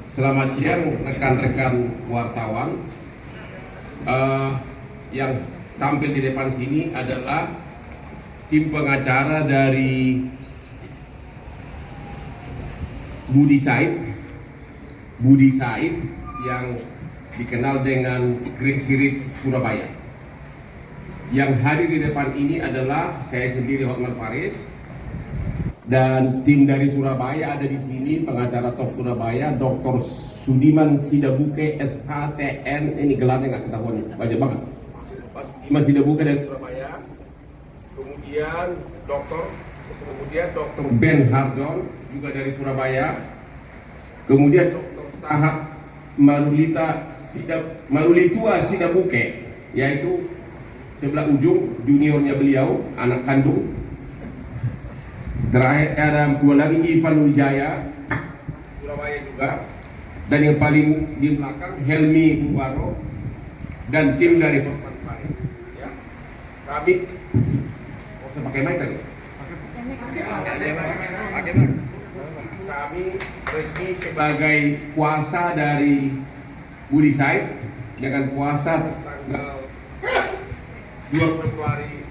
Selamat siang rekan-rekan wartawan. Yang tampil di depan sini adalah tim pengacara dari Budi Said yang dikenal dengan Greek Series Surabaya. Yang hadir di depan ini adalah saya sendiri, Hotman Paris, dan tim dari Surabaya ada di sini, pengacara top Surabaya, Dr. Sudiman Sidabuke, SHCN, ini gelarnya nggak ketahuan, banyak banget. Pak Sudiman Sidabuke dari Surabaya, kemudian Dr. Ben Hardon juga dari Surabaya, kemudian Dr. Sahat Malulitua Sidabuke, yaitu sebelah ujung juniornya beliau, anak kandung. Terakhir ada dua lagi, Ivan Wijaya, Surabaya juga. Dan yang paling di belakang Helmi Bubaro dan tim dari Hotman Paris. Ya. Kami, usah pakai mic kan? Pakai mic. Kami resmi sebagai kuasa dari Budi Said dengan kuasa tanggal 2 Februari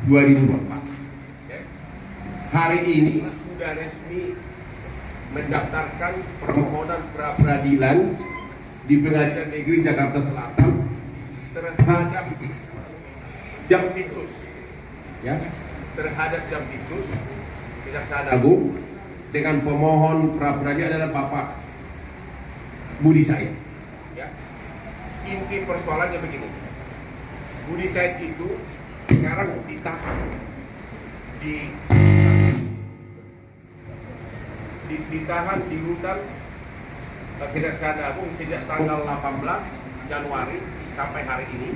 2024. Hari ini sudah resmi mendaftarkan permohonan pra-peradilan di Pengadilan Negeri Jakarta Selatan terhadap Jampitsus, ya, terhadap Jampitsus Kejaksaan Agung, dengan pemohon pra-peradilan adalah Bapak Budi Said. Ya. Inti persoalannya begini, Budi Said itu sekarang ditahan ditahan di rutan Kejaksaan Agung sejak tanggal 18 Januari sampai hari ini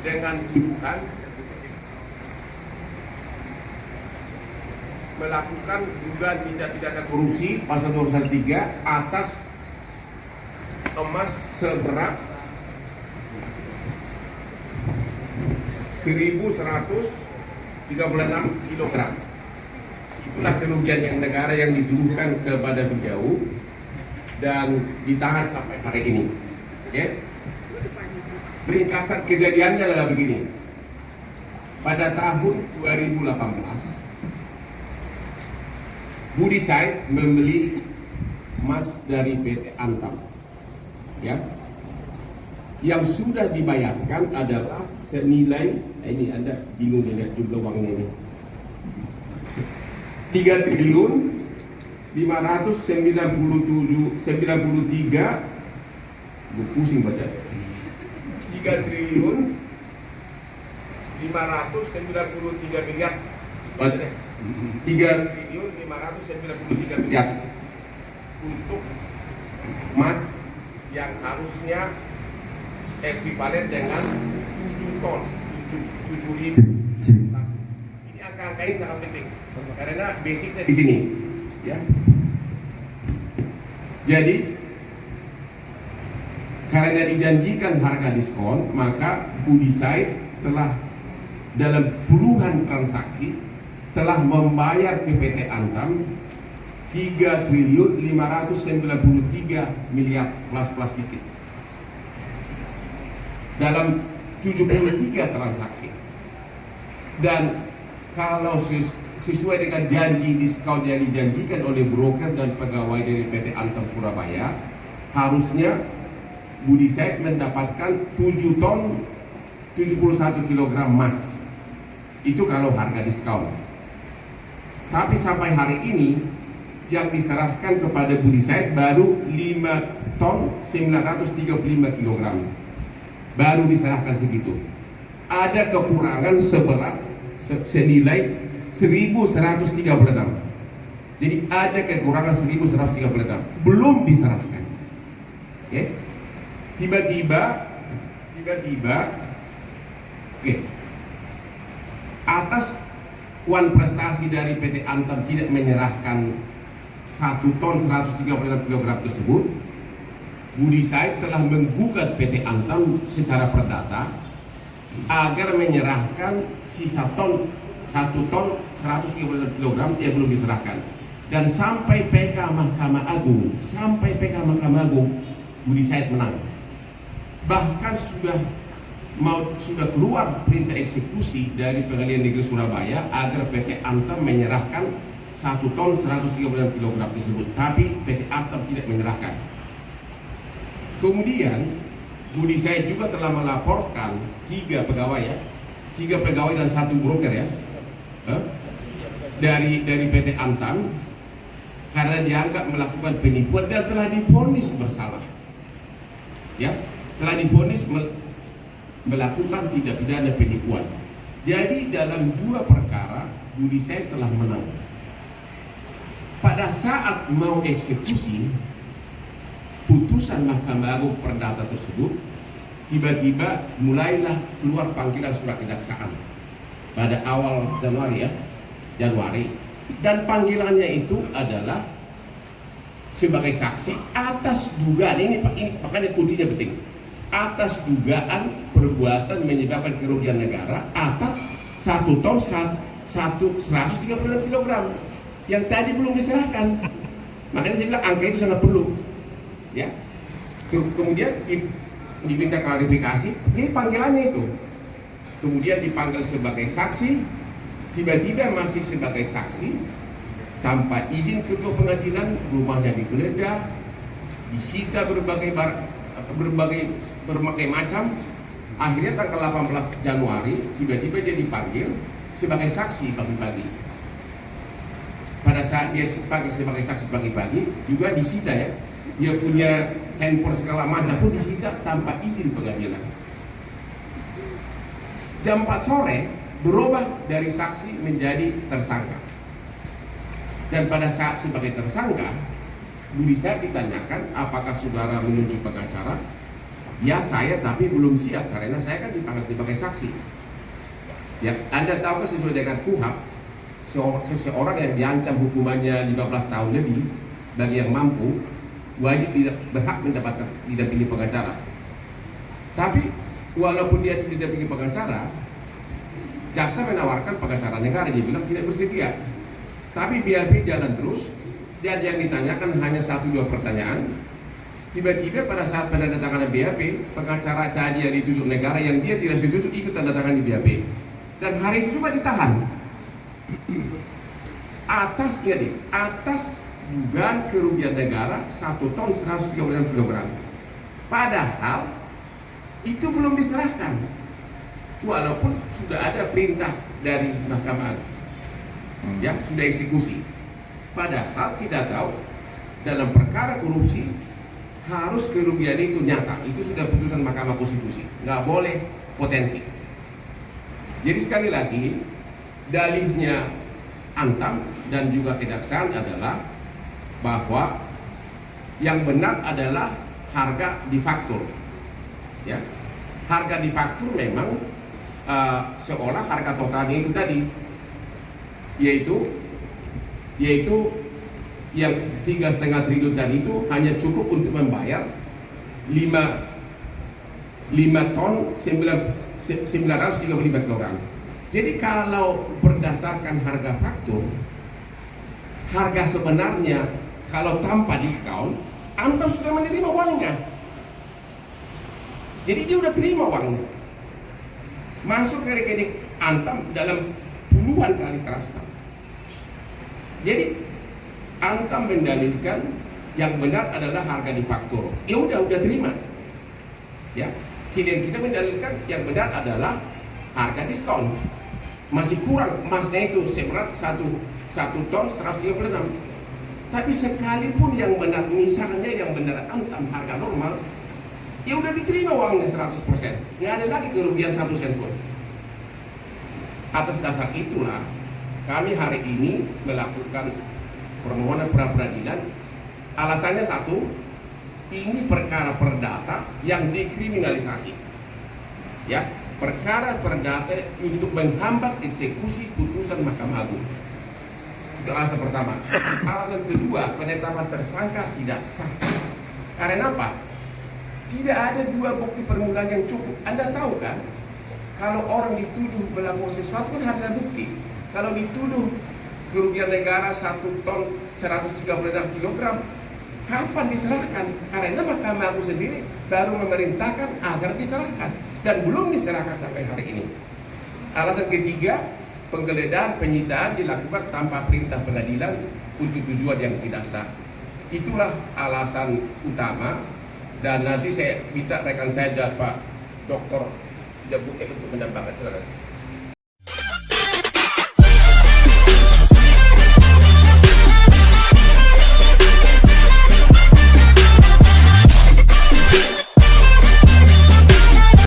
dengan tuduhan melakukan dugaan tindak pidana korupsi pasal 213 atas emas seberat 1.136 kg. Itulah kerugian yang negara yang dituduhkan kepada beliau dan ditahan sampai hari ini. Okay? Ringkasan kejadiannya adalah begini. Pada tahun 2018, Budi Said membeli emas dari PT Antam. Ya. Yang sudah dibayarkan adalah senilai, ini Anda bingung lihat jumlah uangnya ini, 3.593, gue pusing baca, 3.593 miliar, 3.593 miliar untuk emas yang harusnya ekuivalen dengan 7 ton, 7.000. Ini angka-angka ini sangat penting karena basicnya di sini, ya. Jadi karena dijanjikan harga diskon, maka Budi Said telah dalam puluhan transaksi telah membayar ke PT Antam 3.593 miliar plus dikit dalam 73 transaksi. Dan kalau sesuai dengan janji diskon yang dijanjikan oleh broker dan pegawai dari PT Antam Surabaya, harusnya Budi Said mendapatkan 7 ton 71 kg emas. Itu kalau harga diskon. Tapi sampai hari ini yang diserahkan kepada Budi Said baru 5 ton 935 kg. Baru diserahkan segitu. Ada kekurangan seberat senilai 1.136. Jadi ada kekurangan 1.136 belum diserahkan. Okay. Tiba-tiba atas uang prestasi dari PT Antam tidak menyerahkan 1 ton 136 kg tersebut, Budi Said telah menggugat PT Antam secara perdata agar menyerahkan sisa 1 ton 136 kg yang belum diserahkan. dan sampai PK Mahkamah Agung, Budi Said menang. Bahkan sudah keluar perintah eksekusi dari Pengadilan Negeri Surabaya agar PT Antam menyerahkan 1 ton 136 kg tersebut, tapi PT Antam tidak menyerahkan. Kemudian Budi Said juga telah melaporkan 3 pegawai dan 1 broker dari PT Antam karena dianggap melakukan penipuan dan telah divonis bersalah. Telah divonis melakukan tindak pidana penipuan. Jadi dalam 2 perkara Budi Said telah menang. Pada saat mau eksekusi putusan Mahkamah Agung Perdata tersebut, tiba-tiba mulailah keluar panggilan surat kejaksaan pada awal Januari. Dan panggilannya itu adalah sebagai saksi atas dugaan ini makanya kuncinya penting, atas dugaan perbuatan menyebabkan kerugian negara atas 1 ton 136 kg yang tadi belum diserahkan. Makanya saya bilang angka itu sangat perlu. Kemudian diminta klarifikasi, jadi panggilannya itu. Kemudian dipanggil sebagai saksi, tiba-tiba masih sebagai saksi tanpa izin ketua pengadilan, rumahnya digeledah, disita berbagai macam. Akhirnya tanggal 18 Januari tiba-tiba dia dipanggil sebagai saksi pagi-pagi. Pada saat dia dipanggil sebagai saksi pagi-pagi juga disita dia punya handphone segala macam pun disita tanpa izin pengadilan. Jam 4 sore berubah dari saksi menjadi tersangka. Dan pada saat sebagai tersangka, Budi Said ditanyakan, apakah saudara menunjuk pengacara? Ya saya, tapi belum siap karena saya kan dipanggil sebagai saksi. Anda tahu kan sesuai dengan KUHP, seseorang yang diancam hukumannya 15 tahun lebih bagi yang mampu wajib berhak mendapatkan didampingi pengacara. Tapi walaupun dia tidak didampingi pengacara, jaksa menawarkan pengacara negara, dia bilang tidak bersedia. Tapi BAP jalan terus, dan yang ditanyakan hanya 1-2 pertanyaan. Tiba-tiba pada saat penandatanganan BAP, pengacara tadi yang dituju negara yang dia tidak setuju ikut tanda tangan di BAP. Dan hari itu cuma ditahan atas dugaan kerugian negara 1 ton 136 kg. Padahal itu belum diserahkan, walaupun sudah ada perintah dari Mahkamah Agung, sudah eksekusi. Padahal kita tahu dalam perkara korupsi harus kerugian itu nyata. Itu sudah putusan Mahkamah Konstitusi, nggak boleh potensi. Jadi sekali lagi dalihnya Antam dan juga kejaksaan adalah bahwa yang benar adalah harga difaktur. Harga difaktur memang seolah harga totalnya itu tadi, yaitu yang 3,5 triliun tadi itu hanya cukup untuk membayar 5 ton 935 kg. Jadi kalau berdasarkan harga faktur, harga sebenarnya kalau tanpa diskon, Antam sudah menerima uangnya. Jadi dia udah terima uangnya, masuk ke rekening Antam dalam puluhan kali transfer. Jadi Antam mendalilkan yang benar adalah harga difaktur. Ya udah terima. Klien kita mendalilkan yang benar adalah harga diskon. Masih kurang emasnya itu seberat 1 ton 136. Tapi sekalipun yang benar, misalnya yang benar Antam harga normal, ya udah diterima uangnya 100%. Nggak ada lagi kerugian 1 sen pun. Atas dasar itulah kami hari ini melakukan permohonan pra peradilan. Alasannya satu, ini perkara perdata yang dikriminalisasi. Perkara perdata untuk menghambat eksekusi putusan Mahkamah Agung. Itu alasan pertama. Alasan kedua, penetapan tersangka tidak sah. Karena apa? Tidak ada 2 bukti permulaan yang cukup. Anda tahu kan, kalau orang dituduh melakukan sesuatu kan harus ada bukti. Kalau dituduh kerugian negara 1 ton 136 kilogram. Kapan diserahkan? Karena Mahkamah Agung sendiri baru memerintahkan agar diserahkan dan belum diserahkan sampai hari ini. Alasan ketiga, penggeledahan penyitaan dilakukan tanpa perintah pengadilan untuk tujuan yang tidak sah. Itulah alasan utama, dan nanti saya minta rekan saya dan Pak Dr. Sidabuk untuk menambahkan. Silakan.